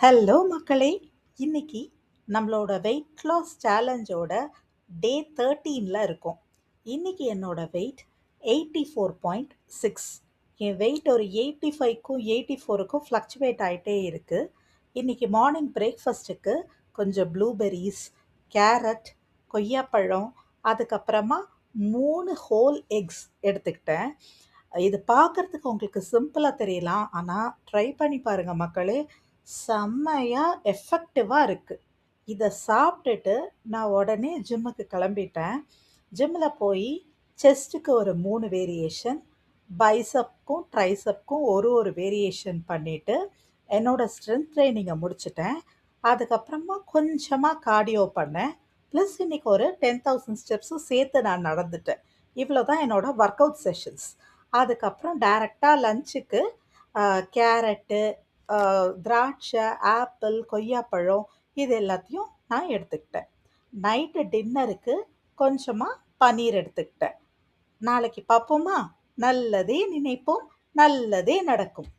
Hello மக்களே! இன்னைக்கு நம்மளோட வெயிட் லாஸ் சேலஞ்சோட டே 13ல இருக்கோம். இன்னைக்கு என்னோட வெயிட் 84.6. என் வெயிட் ஒரு 85க்கும் 84க்கும் ஃப்ளக்சுவேட் ஆயிட்டே இருக்கு. இன்னைக்கு மார்னிங் பிரேக்ஃபாஸ்ட்டுக்கு கொஞ்சம் ப்ளூபெர்ரீஸ், கேரட், கொய்யாப்பழம், அதுக்கப்புறமா 3 ஹோல் எக்ஸ் எடுத்துக்கிட்டேன். இது பார்க்கறதுக்கு உங்களுக்கு சிம்பிளா தெரியலாம். ஆனா ட்ரை பண்ணி பாருங்க மக்களே! செம்மையா எஃபெக்டிவா இருக்கு. இத சாப்பிட்டுட்டு நான் உடனே ஜிம்முக்கு கிளம்பிட்டேன். ஜிம்ல போய் செஸ்ட்டுக்கு ஒரு 3 வேரியேஷன், பைசெப்க்கும், ட்ரைசெப்க்கும் ஒரு வேரியேஷன் பண்ணிட்டு, என்னோட ஸ்ட்ரென்த் ட்ரெய்னிங்க முடிச்சுட்டேன். அதுக்கப்புறமா கொஞ்சமா கார்டியோ பண்ணேன். ப்ளஸ் இன்னைக்கு ஒரு 10,000 ஸ்டெப்ஸும் சேர்த்து நான் நடந்துட்டேன். இவ்வளோ தான் என்னோட ஒர்க் அவுட் செஷன்ஸ். அதுக்கப்புறம் டைரக்ட்டா லஞ்சுக்கு அ கேரட்டு, திராட்சை, ஆப்பிள், கொய்யாப்பழம் இது எல்லாத்தையும் நான் எடுத்துக்கிட்டேன். நைட்டு டின்னருக்கு கொஞ்சமா பன்னீர் எடுத்துக்கிட்டேன். நாளைக்கு பார்ப்போமா? நல்லதே நினைப்போம், நல்லதே நடக்கும்.